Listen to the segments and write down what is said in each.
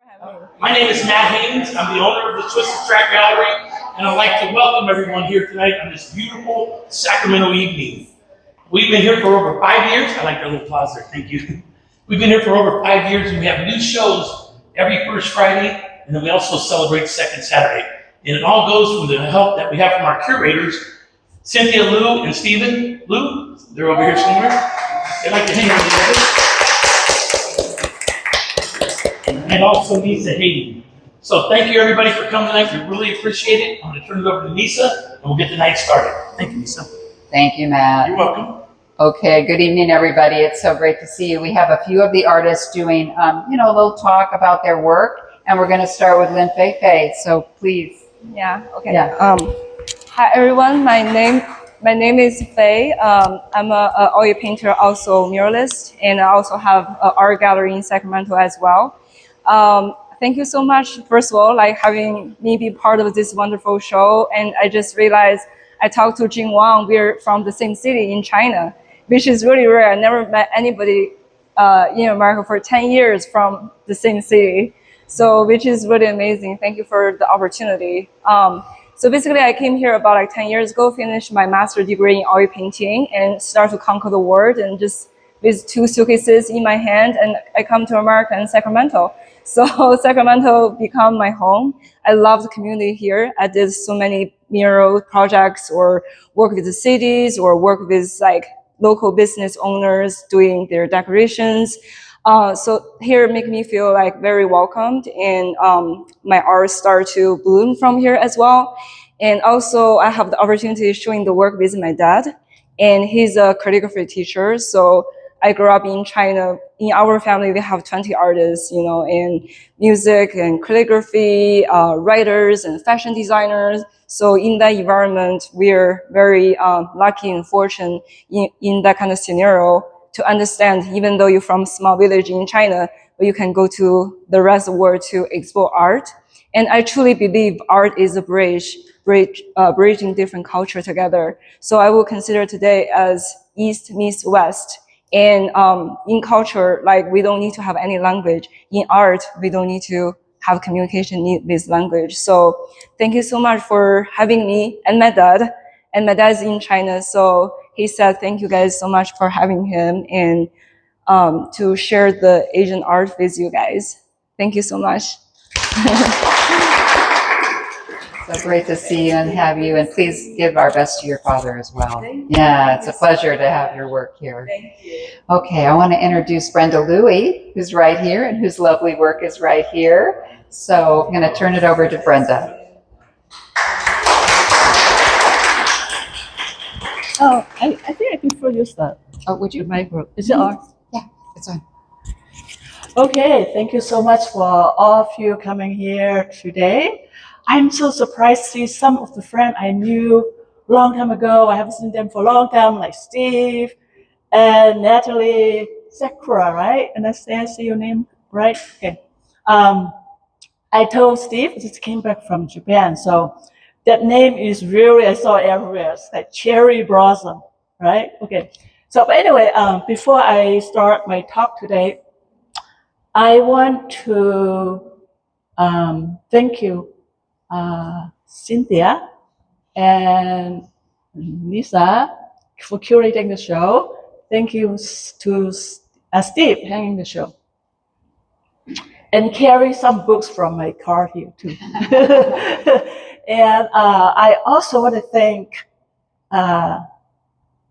My name is Matt Haynes. I'm the owner of the Twisted Track Gallery, and I'd like to welcome everyone here tonight on this beautiful Sacramento evening. We've been here for over 5 years. I like that little applause there. Thank you. We've been here for over 5 years, and we have new shows every first Friday, and then we also celebrate second Saturday. And it all goes from the help that we have from our curators, Cynthia Liu and Stephen Liu. They're over here somewhere. They like to hang out together. And also Nisa Hayden. So thank you everybody for coming tonight. We really appreciate it. I'm going to turn it over to Nisa, and we'll get the night started. Thank you, Nisa. Thank you, Matt. You're welcome. Okay, good evening, everybody. It's so great to see you. We have a few of the artists doing, a little talk about their work, and we're going to start with Lin Fei Fei. So please. Yeah. Okay. Yeah. Hi everyone. My name is Fei. I'm a oil painter, also muralist, and I also have an art gallery in Sacramento as well. Thank you so much, first of all, having me be part of this wonderful show. And I just realized I talked to Jian Wang. We're from the same city in China, which is really rare. I never met anybody in America for 10 years from the same city. So, which is really amazing. Thank you for the opportunity. So basically, I came here about 10 years ago, finished my master's degree in oil painting, and start to conquer the world. And just with 2 suitcases in my hand, and I come to America and Sacramento. So Sacramento become my home. I love the community here. I did so many mural projects, or work with the cities, or work with local business owners doing their decorations. So here make me feel very welcomed, and my art start to bloom from here as well. And also I have the opportunity of showing the work with my dad, and he's a calligraphy teacher. So I grew up in China. In our family, we have 20 artists, in music and calligraphy, writers and fashion designers. So in that environment, we're very lucky and fortunate in that kind of scenario to understand, even though you're from a small village in China, but you can go to the rest of the world to explore art. And I truly believe art is a bridging different culture together. So I will consider today as East meets West. And in culture, we don't need to have any language. In art, we don't need to have communication with language. So thank you so much for having me and my dad. And my dad's in China, so he said thank you guys so much for having him, and to share the Asian art with you guys. Thank you so much. So great to see you and have you, and please give our best to your father as well. Yeah, it's a pleasure to have your work here. Thank you. Okay, I want to introduce Brenda Louie, who's right here and whose lovely work is right here. So I'm going to turn it over to Brenda. Oh, I think I prefer use that. Oh, would you? The micro. Is it on? Yeah, it's on. Okay, thank you so much for all of you coming here today. I'm so surprised to see some of the friends I knew a long time ago. I haven't seen them for a long time, like Steve and Natalie, Sakura, right? And I say your name, right? Okay. I told Steve, I just came back from Japan, so that name is really, I saw everywhere. It's like cherry blossom, right? Okay. So, but anyway, before I start my talk today, I want to thank you, Cynthia and Lisa, for curating the show. Thank you to Steve hanging the show. And carry some books from my car here too. And I also want to thank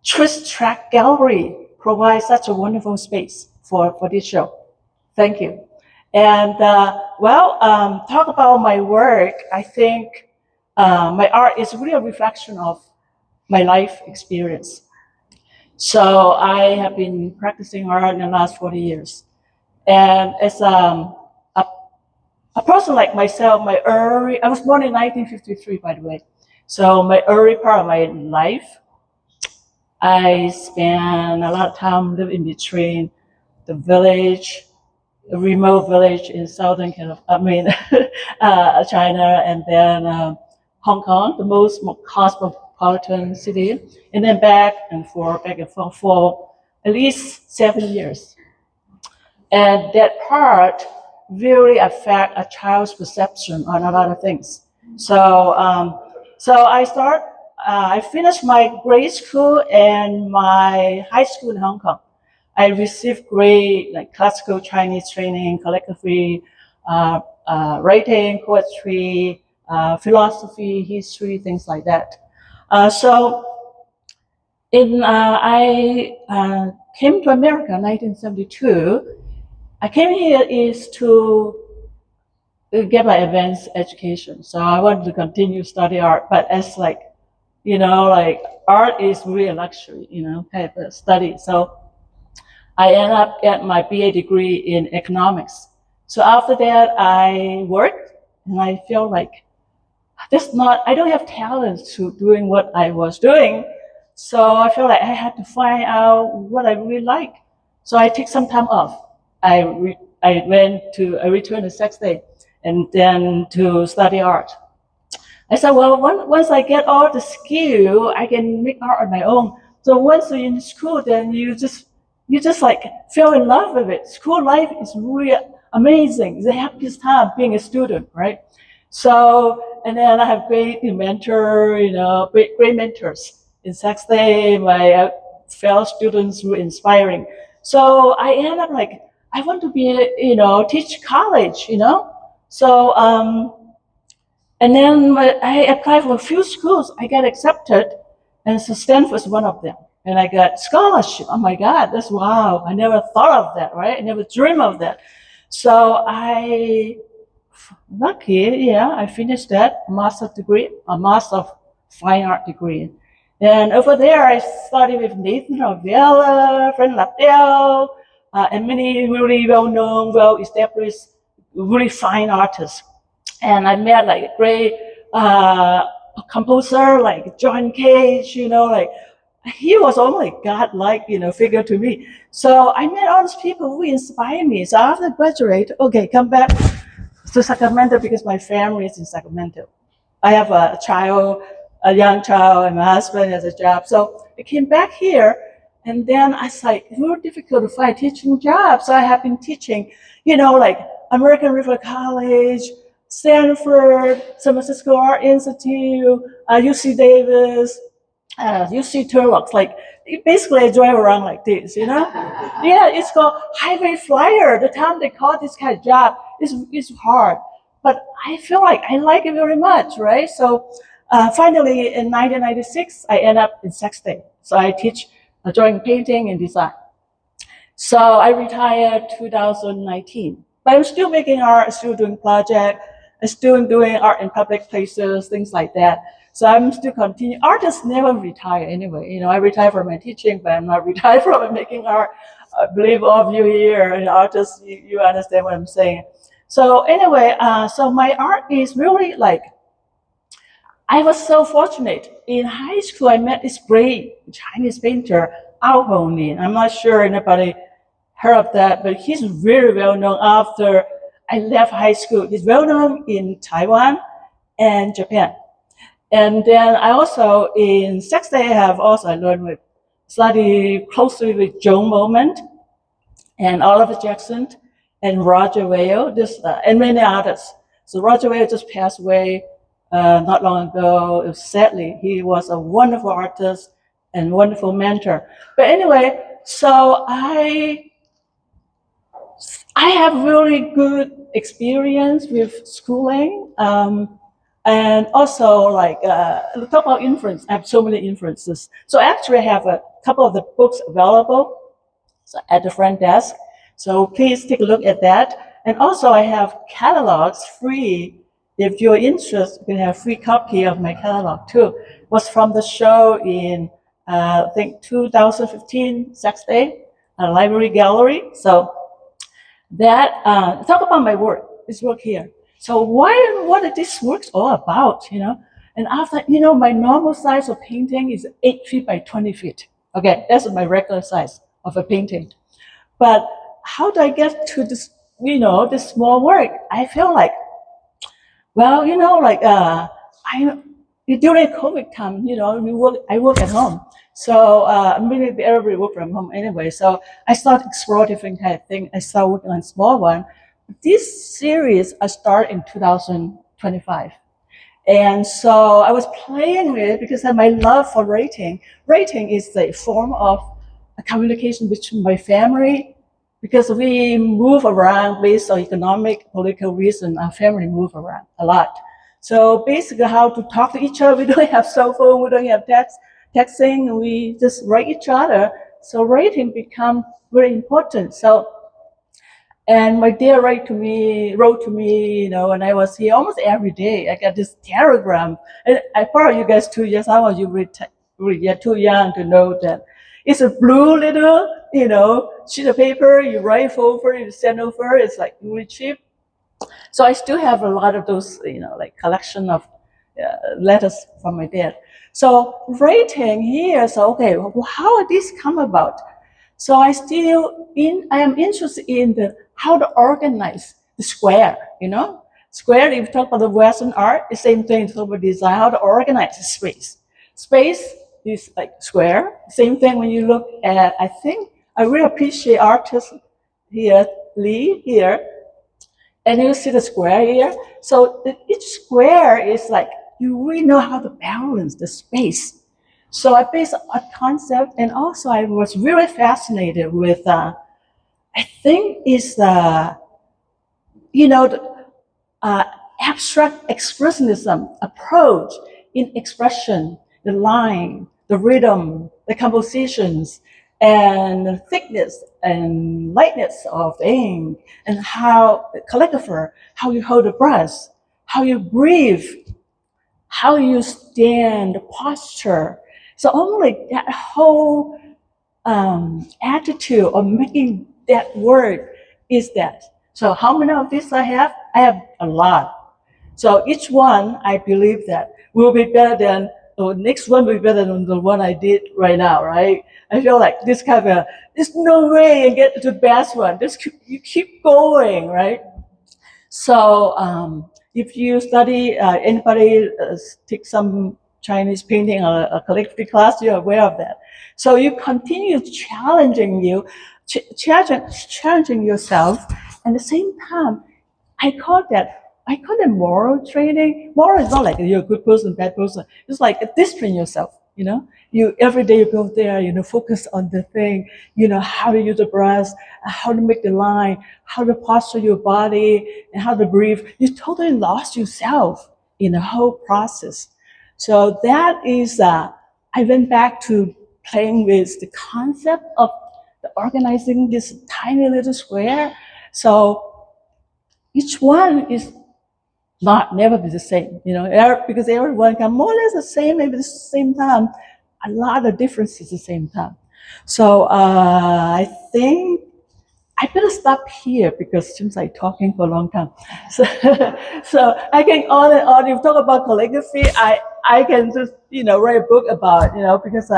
Twisted Track Gallery provides such a wonderful space for this show. Thank you. And talk about my work. I think my art is really a reflection of my life experience. So I have been practicing art in the last 40 years. And as a person like myself, I was born in 1953, by the way. So my early part of my life, I spent a lot of time living in between the village, a remote village in southern China, and then Hong Kong, the most cosmopolitan city, and then back and forth for at least 7 years. And that part really affect a child's perception on a lot of things. So, I finished my grade school and my high school in Hong Kong. I received great like classical Chinese training, calligraphy, writing, poetry, philosophy, history, things like that. I came to America in 1972. I came here is to get my advanced education. So I wanted to continue study art, but as like, like art is really a luxury, kind of study. So I ended up getting my BA degree in economics. So after that, I worked and I feel like I don't have talent to doing what I was doing. So I feel like I had to find out what I really like. So I took some time off. I returned the next day and then to study art. I said, well, once I get all the skill, I can make art on my own. So once you're in school, then you just like fell in love with it. School life is really amazing. It's the happiest time being a student, right? So, and then I have great mentor, great mentors. In next day, my fellow students were inspiring. So I ended up like, I want to be, teach college, So, and then I applied for a few schools. I got accepted, and so Stanford was one of them. And I got scholarship. Oh my God, that's wow. I never thought of that, right? I never dreamed of that. So I finished that master's degree, a master of fine art degree. And over there, I studied with Nathan Ravella, Brenda Louie, and many really well-known, well-established, really fine artists. And I met like a great composer like John Cage, like he was only God-like, figure to me. So I met all these people who inspired me. So after I graduate, okay, come back to Sacramento because my family is in Sacramento. I have a young child, and my husband has a job. So I came back here, and then I was like, it's very difficult to find a teaching job. So I have been teaching, like American River College, Stanford, San Francisco Art Institute, UC Davis, UC Turlock. Like basically, I drive around like this, Yeah, it's called highway flyer. The time they call this kind of job is hard, but I feel like I like it very much, right? So finally, in 1996, I end up in Sexton. So I teach drawing, painting, and design. So I retired 2019, but I'm still making art, still doing projects, still doing art in public places, things like that. So I'm still continuing. Artists never retire anyway. I retire from my teaching, but I'm not retired from making art. I believe all of you here and artists, you understand what I'm saying. So anyway, so my art is really like, I was so fortunate. In high school, I met this great Chinese painter, Ao Hongmin. I'm not sure anybody heard of that, but he's very well known after I left high school. He's well known in Taiwan and Japan. And then I also, in sex day, I learned study closely with Joan Moment and Oliver Jackson and Roger Vail, and many others. So Roger Vail just passed away not long ago. Sadly, he was a wonderful artist and wonderful mentor. But anyway, so I have really good experience with schooling. And also, talk about influence. I have so many influences. So actually, I have a couple of the books available at the front desk. So please take a look at that. And also, I have catalogs free. If you're interested, you can have a free copy of my catalog too. It was from the show in, I think, 2015, Sex Day, Library Gallery. So that, talk about my work, this work here. So what are these works all about, And after, my normal size of painting is 8 feet by 20 feet. Okay, that's my regular size of a painting. But how do I get to this, this small work? I feel like, well, during COVID time, I work at home. So everybody work from home anyway. So I started exploring different kind of things. I started working on small one. this series I started in 2025. And so I was playing with it because of my love for writing. Writing is a form of a communication between my family because we move around based on economic, political reason. Our family move around a lot. So basically how to talk to each other. We don't have cell phone, we don't have texting, we just write each other. So writing become very important. So, and my dad wrote to me, you know, when I was here almost every day. I got this telegram. And I probably you guys too, yes, some of you you're too young to know that. It's a blue little, you know, sheet of paper, you write over, you send over, it's like really cheap. So I still have a lot of those, you know, like collection of letters from my dad. So writing here, so okay, well, how did this come about? So I am interested in how to organize the square, you know? Square, if you talk about the Western art, the same thing, talk about design, how to organize the space. Space is like square. Same thing when you look at, I think, I really appreciate artists here, Lee here, and you see the square here. So each square is like, you really know how to balance the space. So I based a concept, and also I was really fascinated with, I think is the, you know, the abstract expressionism approach in expression, the line, the rhythm, the compositions, and the thickness and lightness of ink, and how calligrapher, how you hold the brush, how you breathe, how you stand, the posture. So only that whole attitude of making that word is that. So how many of these I have? I have a lot. So each one, I believe that will be better than, the next one will be better than the one I did right now, right? I feel like this kind of, there's no way you get to the best one. You keep going, right? So if you study, anybody take some Chinese painting or a calligraphy class, you're aware of that. So you continue challenging yourself. And at the same time, I call that moral training. Moral is not like you're a good person, bad person. It's like discipline yourself, you know? You every day you go there, you know, focus on the thing, you know, how to use the breath, how to make the line, how to posture your body, and how to breathe. You totally lost yourself in the whole process. So that is, I went back to playing with the concept of organizing this tiny little square. So each one is never be the same, you know, because everyone can more or less the same, maybe at the same time, a lot of differences at the same time. So I think I better stop here because since I'm talking for a long time. So, so I can on and on. If you talk about calligraphy, I can just, you know, write a book about, you know, because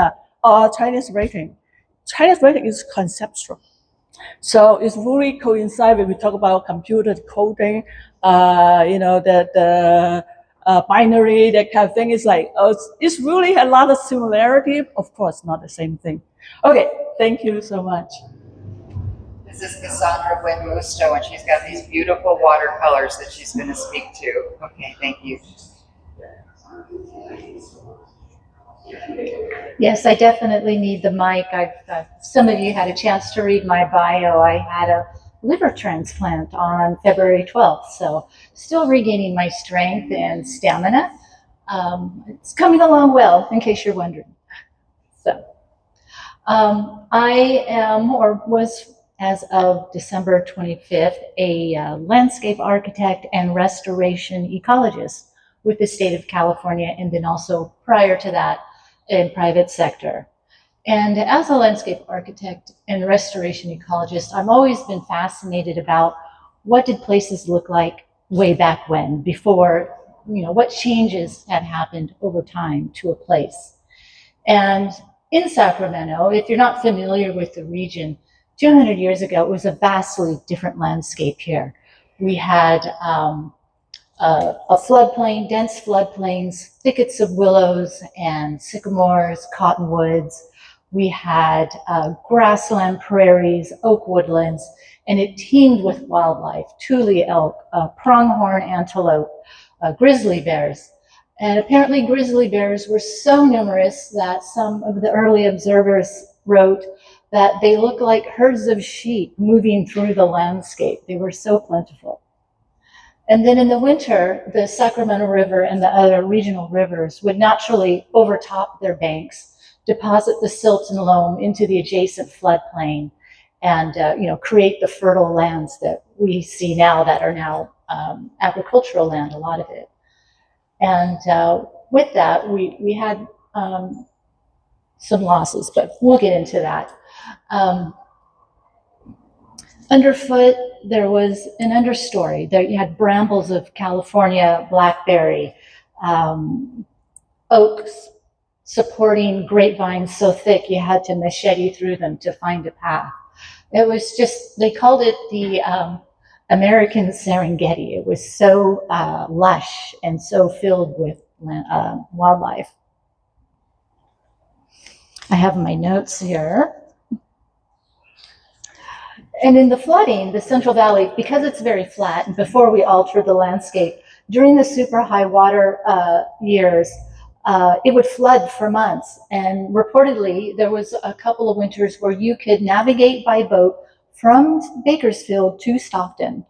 Chinese writing is conceptual. So it's really coincide when we talk about computer coding, you know, the binary, that kind of thing. It's like, it's really a lot of similarity. Of course, not the same thing. Okay, thank you so much. This is Cassandra Nguyen Musto, and she's got these beautiful watercolors that she's going to speak to. Okay, thank you. Yes, I definitely need the mic. Some of you had a chance to read my bio. I had a liver transplant on February 12th, so still regaining my strength and stamina. It's coming along well, in case you're wondering. So, I am, or was, as of December 25th, a landscape architect and restoration ecologist with the state of California, and then also prior to that in private sector. And as a landscape architect and restoration ecologist, I've always been fascinated about what did places look like way back when, before, you know, what changes had happened over time to a place. And in Sacramento, if you're not familiar with the region, 200 years ago, it was a vastly different landscape here. We had a floodplain, dense floodplains, thickets of willows and sycamores, cottonwoods. We had grassland prairies, oak woodlands, and it teemed with wildlife, tule elk, pronghorn antelope, grizzly bears. And apparently grizzly bears were so numerous that some of the early observers wrote that they looked like herds of sheep moving through the landscape. They were so plentiful. And then in the winter, the Sacramento River and the other regional rivers would naturally overtop their banks, deposit the silt and loam into the adjacent floodplain, and create the fertile lands that we see now that are now agricultural land, a lot of it. And with that, we had some losses, but we'll get into that. Underfoot, there was an understory. There you had brambles of California blackberry, oaks supporting grapevines so thick you had to machete through them to find a path. It was just, they called it the American Serengeti. It was so lush and so filled with wildlife. I have my notes here. And in the flooding, the Central Valley, because it's very flat, and before we altered the landscape, during the super high water years, it would flood for months. And reportedly, there was a couple of winters where you could navigate by boat from Bakersfield to Stockton.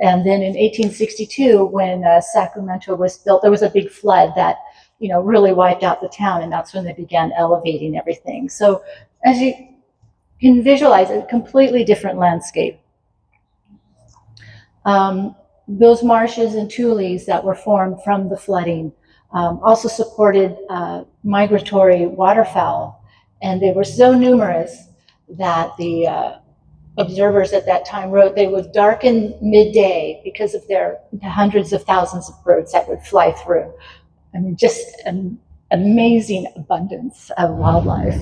And then in 1862, when Sacramento was built, there was a big flood that, really wiped out the town. And that's when they began elevating everything. So as you can visualize, a completely different landscape. Those marshes and tules that were formed from the flooding also supported migratory waterfowl, and they were so numerous that the observers at that time wrote they would darken midday because of the hundreds of thousands of birds that would fly through. I mean, just an amazing abundance of wildlife.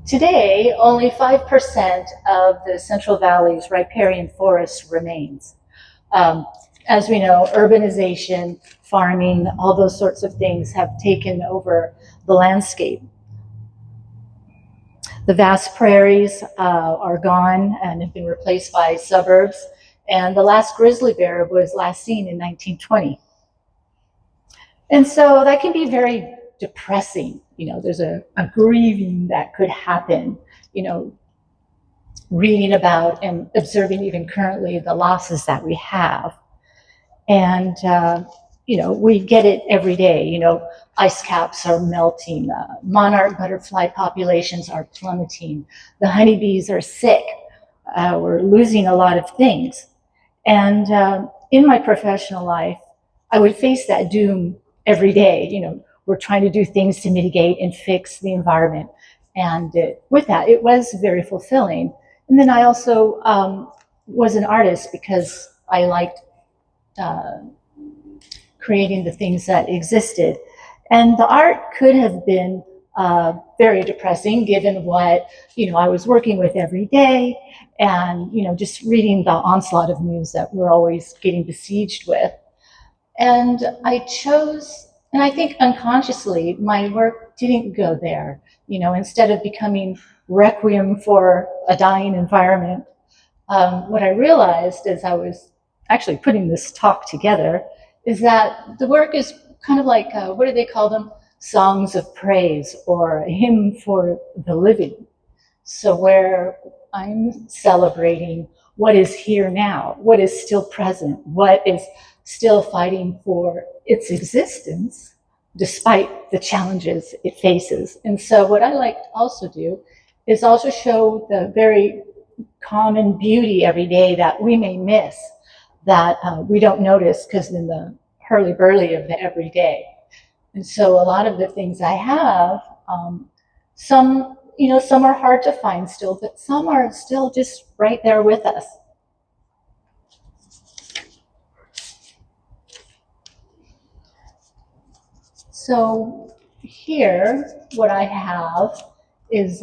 Today, only 5% of the Central Valley's riparian forest remains. As we know, urbanization, farming, all those sorts of things have taken over the landscape. The vast prairies are gone and have been replaced by suburbs, and the last grizzly bear was last seen in 1920. And so that can be very depressing. There's a grieving that could happen, reading about and observing even currently the losses that we have. And, we get it every day. Ice caps are melting, monarch butterfly populations are plummeting, the honeybees are sick, we're losing a lot of things. And in my professional life, I would face that doom every day. We're trying to do things to mitigate and fix the environment. And with that, it was very fulfilling. And then I also was an artist because I liked creating the things that existed. And the art could have been very depressing given what, I was working with every day and, just reading the onslaught of news that we're always getting besieged with. And I chose, and I think unconsciously, my work didn't go there. Instead of becoming requiem for a dying environment, what I realized as I was actually putting this talk together is that the work is kind of like, what do they call them? Songs of praise or a hymn for the living. So where I'm celebrating what is here now, what is still present, what is still fighting for its existence despite the challenges it faces. And so what I like to also do is also show the very common beauty every day that we may miss, that we don't notice because in the hurly-burly of the everyday. And so a lot of the things I have, some are hard to find still, but some are still just right there with us. So here, what I have is,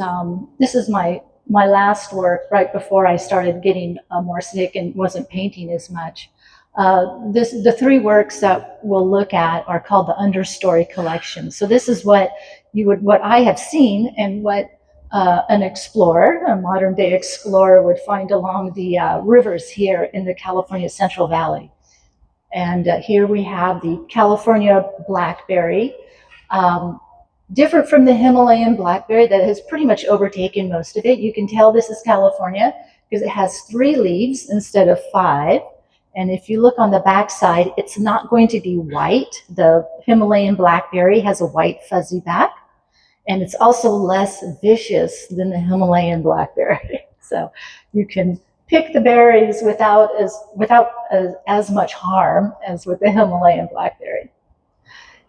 this is my last work right before I started getting more sick and wasn't painting as much. The three works that we'll look at are called the understory collection. So this is what I have seen and what an explorer, a modern day explorer, would find along the rivers here in the California Central Valley. And here we have the California blackberry, different from the Himalayan blackberry that has pretty much overtaken most of it. You can tell this is California because it has 3 leaves instead of 5. And if you look on the back side, it's not going to be white. The Himalayan blackberry has a white fuzzy back, and it's also less vicious than the Himalayan blackberry. So you can pick the berries without as much harm as with the Himalayan blackberry.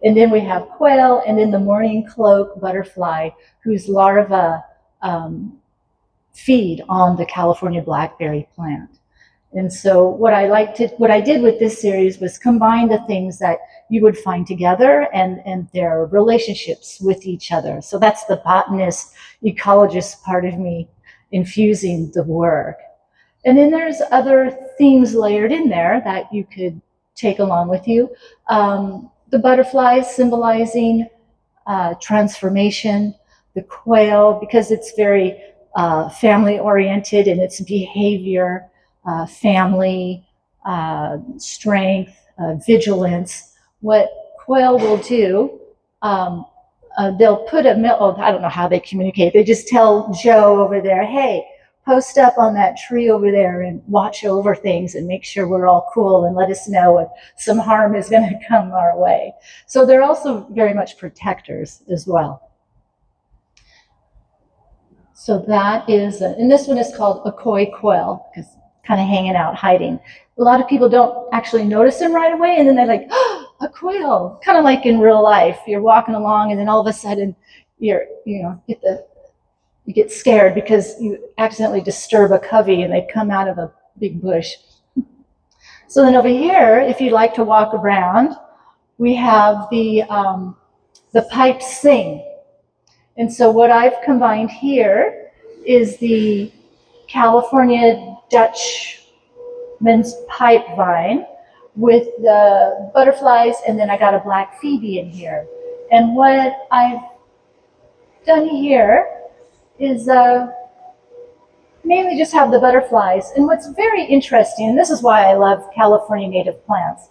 And then we have quail, and then the morning cloak butterfly, whose larvae feed on the California blackberry plant. And so what I did with this series was combine the things that you would find together and their relationships with each other. So that's the botanist, ecologist part of me infusing the work. And then there's other themes layered in there that you could take along with you. The butterflies symbolizing transformation, the quail, because it's very family oriented in its behavior, family, strength, vigilance. What quail will do, they'll put I don't know how they communicate. They just tell Joe over there, hey, post up on that tree over there and watch over things and make sure we're all cool and let us know if some harm is going to come our way. So they're also very much protectors as well. So that is, and this one is called a coy quail, because kind of hanging out, hiding. A lot of people don't actually notice them right away, and then they're like, oh, a quail. Kind of like in real life, you're walking along, and then all of a sudden, you get scared because you accidentally disturb a covey, and they come out of a big bush. So then over here, if you'd like to walk around, we have the pipes sing. And so what I've combined here is the California Dutchman's pipe vine with the butterflies, and then I got a black phoebe in here. And what I've done here is mainly just have the butterflies. And what's very interesting, and this is why I love California native plants,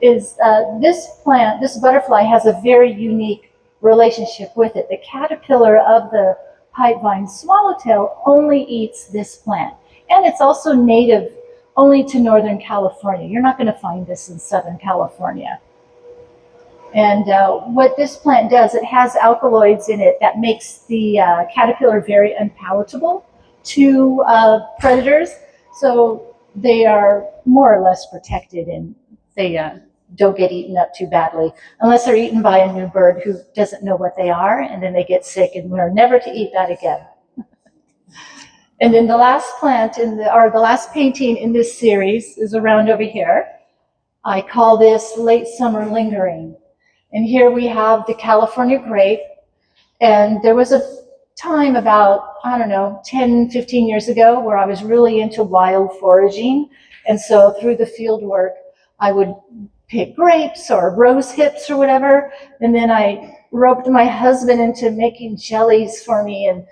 is this butterfly has a very unique relationship with it. The caterpillar of the pipevine swallowtail only eats this plant. And it's also native only to Northern California. You're not going to find this in Southern California. And what this plant does, it has alkaloids in it that makes the caterpillar very unpalatable to predators. So they are more or less protected, and they don't get eaten up too badly, unless they're eaten by a new bird who doesn't know what they are, and then they get sick and learn never to eat that again. And then the last plant the last painting in this series is around over here. I call this Late Summer Lingering. And here we have the California grape. And there was a time about, 10, 15 years ago where I was really into wild foraging. And so through the field work, I would pick grapes or rose hips or whatever. And then I roped my husband into making jellies for me and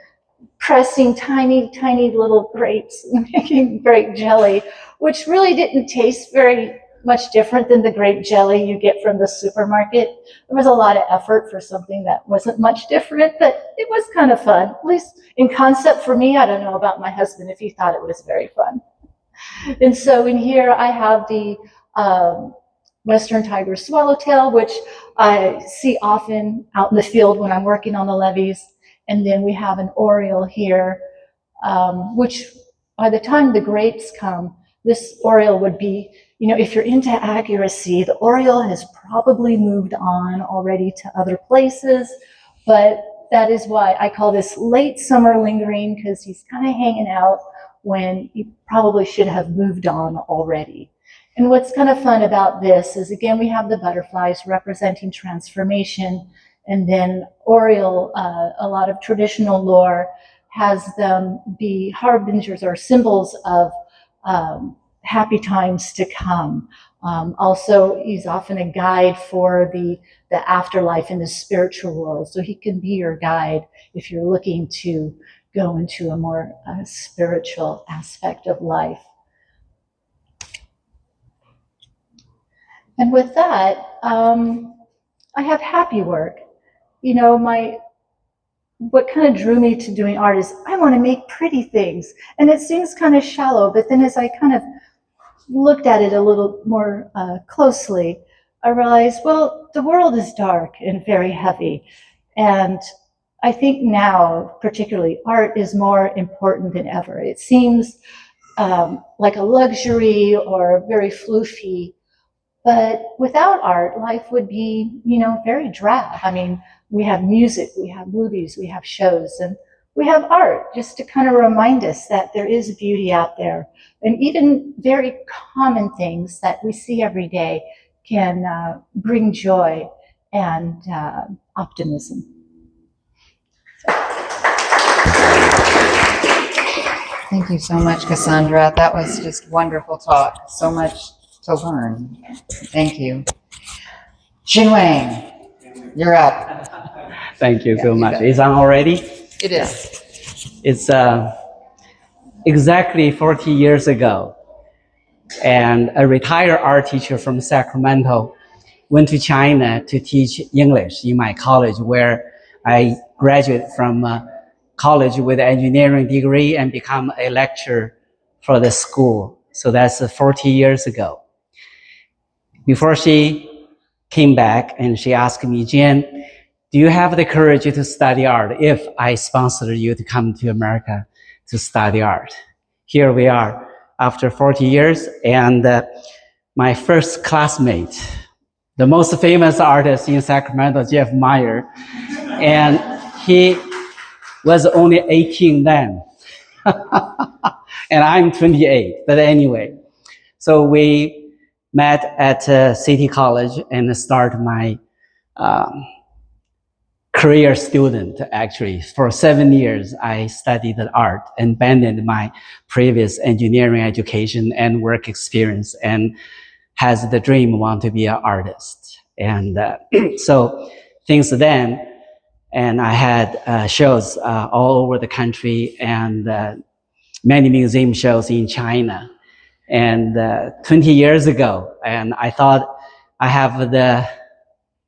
pressing tiny, tiny little grapes and making grape jelly, which really didn't taste very much different than the grape jelly you get from the supermarket. There was a lot of effort for something that wasn't much different, but it was kind of fun, at least in concept for me. I don't know about my husband if he thought it was very fun. And so in here I have the Western tiger swallowtail, which I see often out in the field when I'm working on the levees. And then we have an oriole here, which by the time the grapes come, this oriole would be, if you're into accuracy, the oriole has probably moved on already to other places. But that is why I call this late summer lingering, because he's kind of hanging out when he probably should have moved on already. And what's kind of fun about this is, again, we have the butterflies representing transformation. And then oriole, a lot of traditional lore has them be harbingers or symbols of happy times to come, Also, he's often a guide for the afterlife and the spiritual world. So he can be your guide if you're looking to go into a more spiritual aspect of life. And with that, I have happy work. You know, what kind of drew me to doing art is I want to make pretty things. And it seems kind of shallow, but then as I kind of looked at it a little more closely, I realized, well, the world is dark and very heavy. And I think now, particularly, art is more important than ever. It seems like a luxury or very floofy, but without art, life would be, you know, very drab. I mean, we have music, we have movies, we have shows, and we have art just to kind of remind us that there is beauty out there. And even very common things that we see every day can bring joy and optimism. Thank you so much, Cassandra. That was just wonderful talk. So much to learn. Thank you. Jian Wang, you're up. Thank you so much. Is on already? It is. It's exactly 40 years ago, and a retired art teacher from Sacramento went to China to teach English in my college, where I graduated from college with an engineering degree and become a lecturer for the school. So that's 40 years ago. Before she came back, and she asked me, Jian, do you have the courage to study art if I sponsored you to come to America to study art? Here we are after 40 years, and my first classmate, the most famous artist in Sacramento, Jeff Meyer, and he was only 18 then, and I'm 28, but anyway. So we met at City College and started my career student, actually. For 7 years, I studied art and abandoned my previous engineering education and work experience and has the dream want to be an artist. And so since then, and I had shows all over the country and many museum shows in China. And 20 years ago, and I thought I have the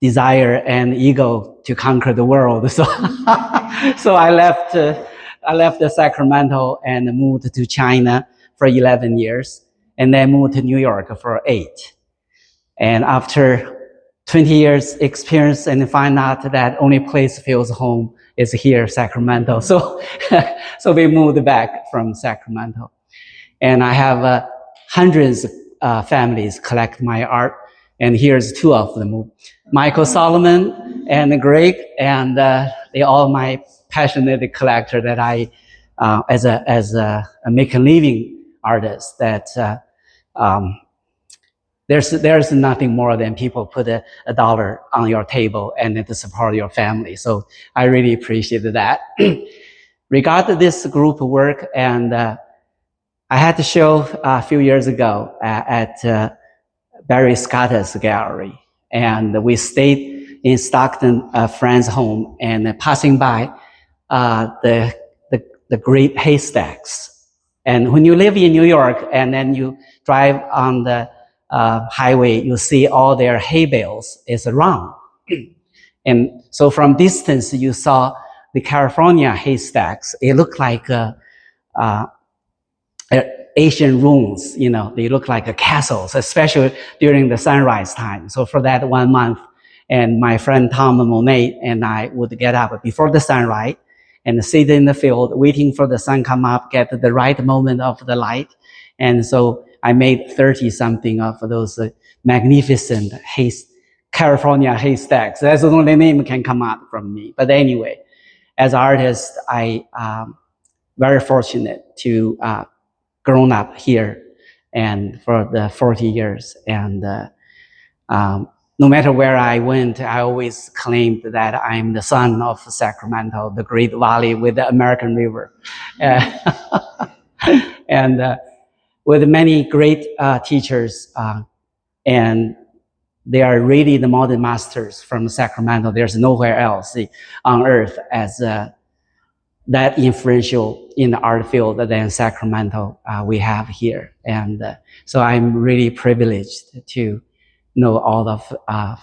desire and ego to conquer the world. So, so I left Sacramento and moved to China for 11 years, and then moved to New York for 8. And after 20 years experience and find out that only place feels home is here, Sacramento. So, so we moved back from Sacramento. And I have hundreds of families collect my art. And here's 2 of them, Michael Solomon and Greg, and they all my passionate collector that I, as a make a living artist, that there's nothing more than people put a dollar on your table and to support your family. So I really appreciate that. Regarding this group work, and I had to show a few years ago at Barry Scott's gallery, and we stayed in Stockton, a friend's home, and passing by the great haystacks. And when you live in New York and then you drive on the highway, you see all their hay bales is round. And so from distance, you saw the California haystacks. It looked like Asian ruins, you know, they look like castles, especially during the sunrise time. So for that 1 month, and my friend Tom Monet and I would get up before the sunrise and sit in the field waiting for the sun come up, get the right moment of the light. And so I made 30 something of those magnificent California haystacks. That's the only name can come out from me. But anyway, as an artist, I very fortunate to grown up here and for the 40 years. And no matter where I went, I always claimed that I'm the son of Sacramento, the Great Valley with the American River. And with many great teachers And they are really the modern masters from Sacramento. There's nowhere else on earth as that influential in the art field than Sacramento we have here. And so I'm really privileged to know all of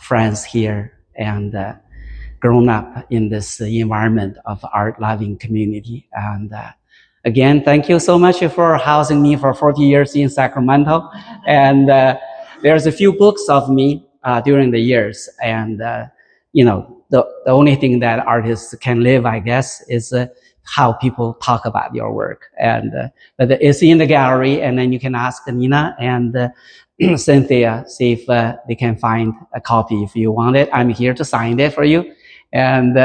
friends here and grown up in this environment of art-loving community. And again, thank you so much for housing me for 40 years in Sacramento. And there's a few books of me during the years. And, you know, the only thing that artists can live, I guess, is how people talk about your work. And but it's in the gallery, and then you can ask Nina and Cynthia, see if they can find a copy if you want it. I'm here to sign it for you. And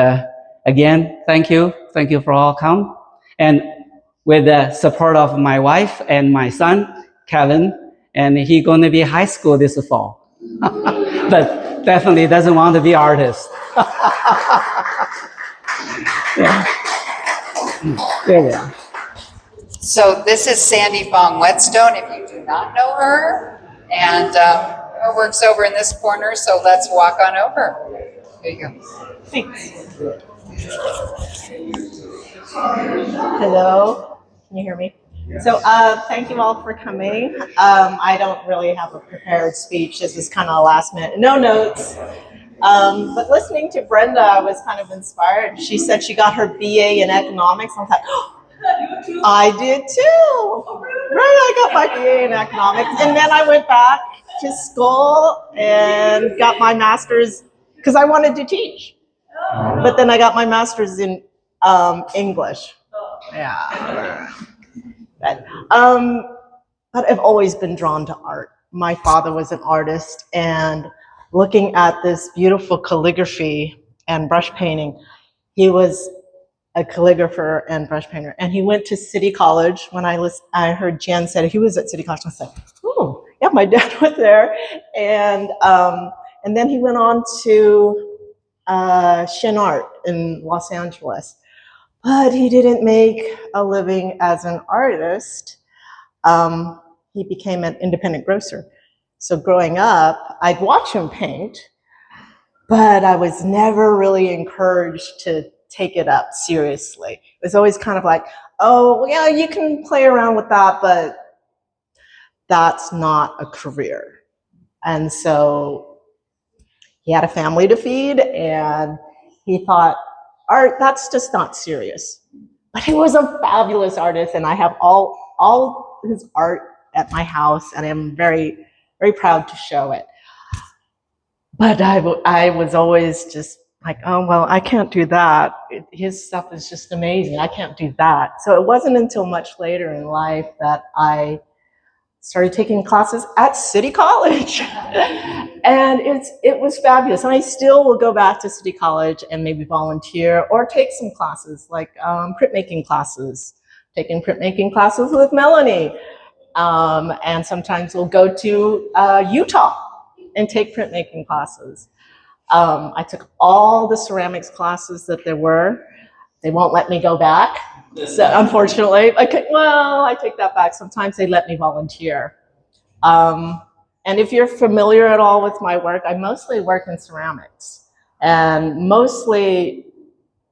again, thank you. Thank you for all come. And with the support of my wife and my son, Kevin, and he's going to be high school this fall. But definitely doesn't want to be artist. Yeah. There we are. So this is Sandy Fong Whetstone, if you do not know her. And her work's over in this corner, so let's walk on over. There you go. Thanks. Hello, can you hear me? So thank you all for coming. I don't really have a prepared speech. This was kind of last minute, no notes. But listening to Brenda, I was kind of inspired. She said she got her BA in economics. I was like, oh, I did too. Right, I got my BA in economics. And then I went back to school and got my master's because I wanted to teach. But then I got my master's in English. Yeah. But I've always been drawn to art. My father was an artist, and looking at this beautiful calligraphy and brush painting, he was a calligrapher and brush painter. And he went to City College. When I heard Jian said he was at City College, I was like, oh, yeah, my dad was there. And then he went on to Shin Art in Los Angeles. But he didn't make a living as an artist. He became an independent grocer. So growing up, I'd watch him paint, but I was never really encouraged to take it up seriously. It was always kind of like, oh, yeah, you can play around with that, but that's not a career. And so he had a family to feed, and he thought, art, that's just not serious. But he was a fabulous artist, and I have all his art at my house, and I'm very, very proud to show it. But I was always just like, oh, well, I can't do that. His stuff is just amazing. I can't do that. So it wasn't until much later in life that I started taking classes at City College. And it was fabulous. And I still will go back to City College and maybe volunteer or take some classes, like printmaking classes, taking printmaking classes with Melanie. And sometimes we'll go to Utah and take printmaking classes. I took all the ceramics classes that there were. They won't let me go back. So unfortunately, I take that back. Sometimes they let me volunteer. And if you're familiar at all with my work, I mostly work in ceramics and mostly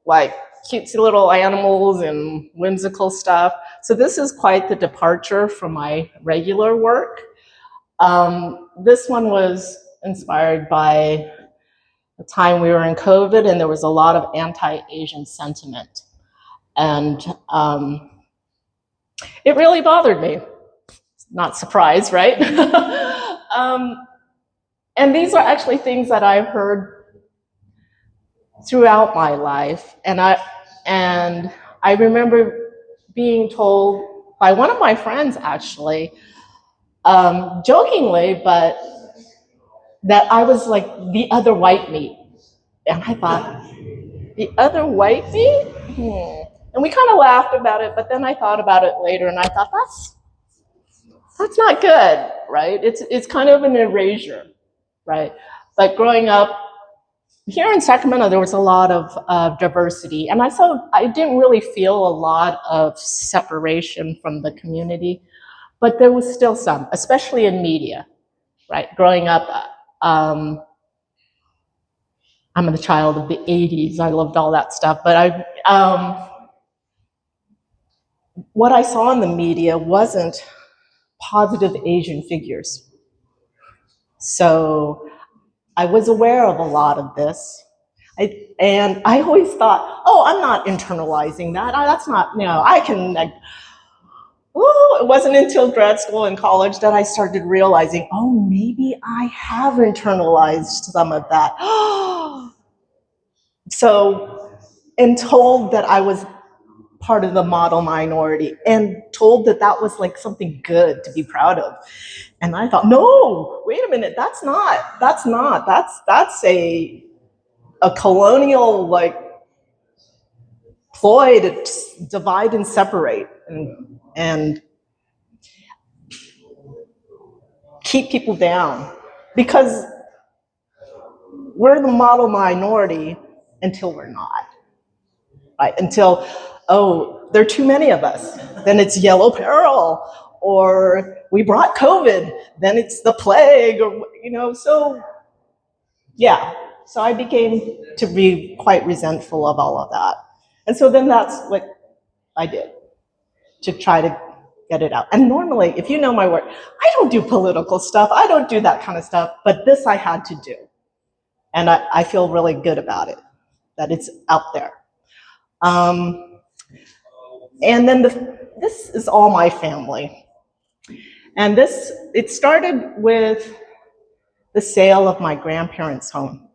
like cutesy little animals and whimsical stuff. So this is quite the departure from my regular work. This one was inspired by the time we were in COVID, and there was a lot of anti-Asian sentiment. And it really bothered me. Not surprised, right? And these are actually things that I've heard throughout my life. And I remember being told by one of my friends, actually, jokingly, but that I was like the other white meat. And I thought, the other white meat? And we kind of laughed about it, but then I thought about it later, and I thought, that's not good, right? It's kind of an erasure, right? But growing up here in Sacramento, there was a lot of diversity, and I didn't really feel a lot of separation from the community, but there was still some, especially in media, right? Growing up, I'm a child of the 80s. I loved all that stuff. But what I saw in the media wasn't positive Asian figures. So I was aware of a lot of this. And I always thought, oh, I'm not internalizing that. That's not, I can, it wasn't until grad school and college that I started realizing, oh, maybe I have internalized some of that. So, and told that I was part of the model minority and told that that was like something good to be proud of. And I thought, no, wait a minute, that's a colonial like ploy to divide and separate and keep people down, because we're the model minority until we're not, right? Until, oh, there are too many of us, then it's yellow peril, or we brought COVID, then it's the plague, or so yeah. So I became to be quite resentful of all of that. And so then that's what I did to try to get it out. And normally, if you know my work, I don't do political stuff. I don't do that kind of stuff. But this I had to do. And I feel really good about it, that it's out there. And then this is all my family. And it started with the sale of my grandparents' home.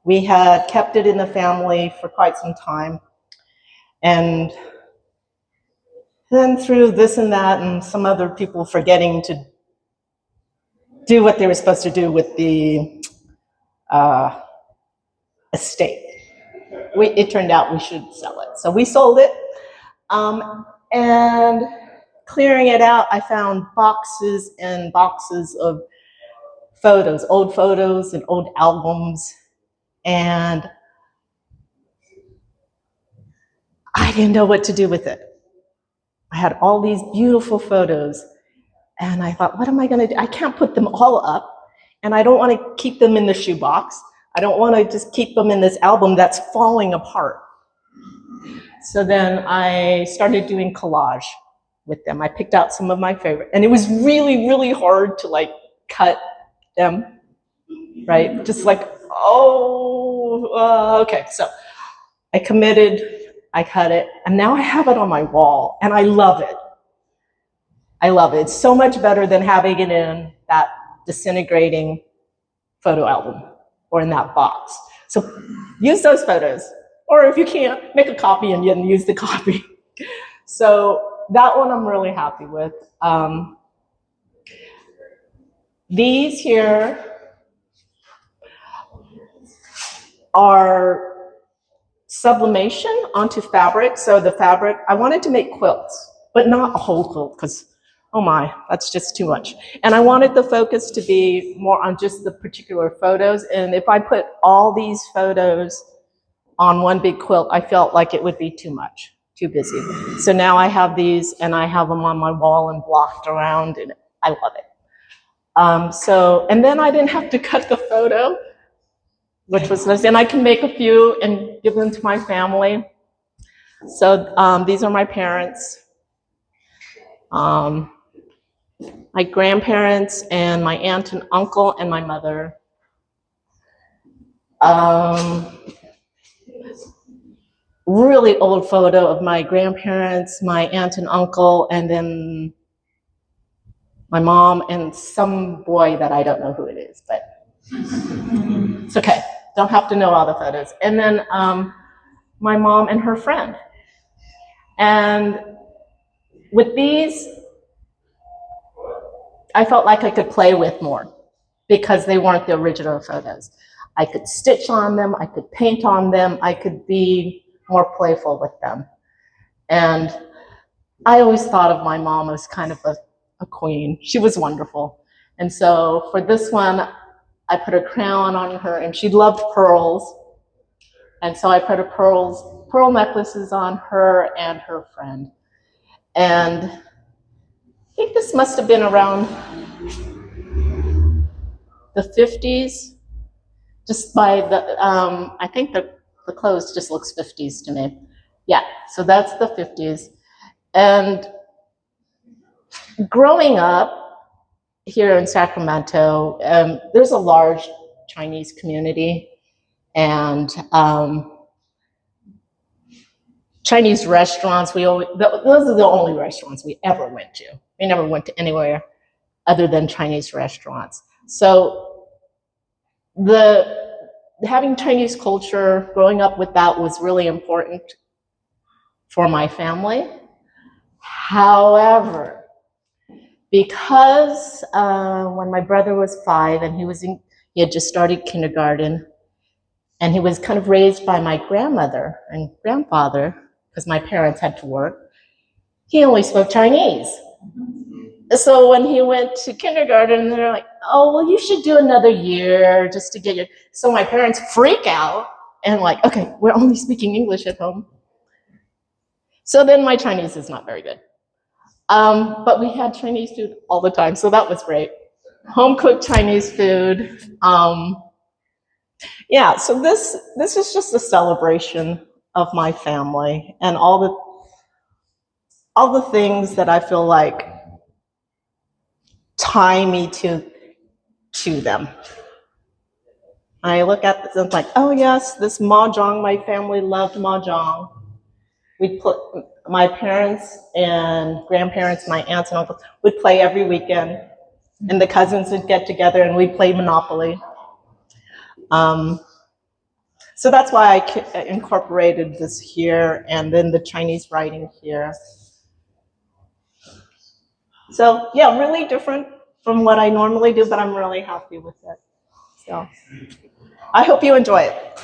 We had kept it in the family for quite some time. And then through this and that and some other people forgetting to do what they were supposed to do with the estate, it turned out we should sell it. So we sold it. And clearing it out, I found boxes and boxes of photos, old photos and old albums. And I didn't know what to do with it. I had all these beautiful photos, and I thought, what am I going to do? I can't put them all up, and I don't want to keep them in the shoebox. I don't want to just keep them in this album that's falling apart. So then I started doing collage with them. I picked out some of my favorite, and it was really, really hard to like cut them, right? Just like, okay. So I committed, I cut it, and now I have it on my wall, and I love it. I love it. It's so much better than having it in that disintegrating photo album or in that box. So use those photos, or if you can't, make a copy and then use the copy. So that one I'm really happy with. These here are sublimation onto fabric. So the fabric, I wanted to make quilts, but not a whole quilt, because oh my, that's just too much. And I wanted the focus to be more on just the particular photos. And if I put all these photos on one big quilt, I felt like it would be too much, too busy. So now I have these, and I have them on my wall and blocked around, and I love it. And then I didn't have to cut the photo, which was nice. And I can make a few and give them to my family. So these are my parents. My grandparents and my aunt and uncle and my mother. Really old photo of my grandparents, my aunt and uncle, and then my mom and some boy that I don't know who it is, but it's okay. Don't have to know all the photos. And then my mom and her friend. And with these, I felt like I could play with more because they weren't the original photos. I could stitch on them, I could paint on them, I could be more playful with them. And I always thought of my mom as kind of a queen. She was wonderful. And so for this one, I put a crown on her, and she loved pearls. And so I put a pearl necklaces on her and her friend. And I think this must have been around the 50s, just by the, I think the clothes just looks 50s to me. Yeah, so that's the 50s. And growing up here in Sacramento, there's a large Chinese community, and Chinese restaurants, those are the only restaurants we ever went to. We never went to anywhere other than Chinese restaurants. So having Chinese culture, growing up with that was really important for my family. However, because when my brother was 5 and he had just started kindergarten, and he was kind of raised by my grandmother and grandfather, because my parents had to work, he only spoke Chinese. So when he went to kindergarten, they're like, oh, well, you should do another year just to get your, so my parents freak out and like, okay, we're only speaking English at home. So then my Chinese is not very good. But we had Chinese food all the time, so that was great. Home cooked Chinese food. Yeah, so this is just a celebration of my family and all the things that I feel like tie me to them. I look at this and I'm like, oh yes, this mahjong, my family loved mahjong. My parents and grandparents, my aunts and uncles would play every weekend, and the cousins would get together and we'd play Monopoly. So that's why I incorporated this here, and then the Chinese writing here. So yeah, really different from what I normally do, but I'm really happy with it. So I hope you enjoy it.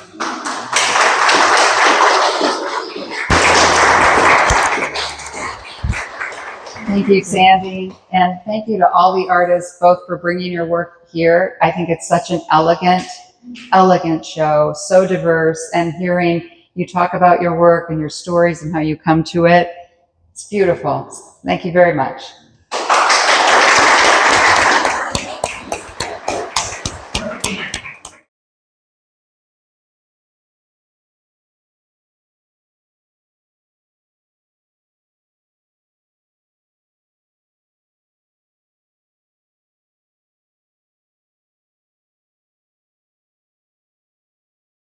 Thank you, Sandy. And thank you to all the artists, both for bringing your work here. I think it's such an elegant show, so diverse, and hearing you talk about your work and your stories and how you come to it, it's beautiful. Thank you very much.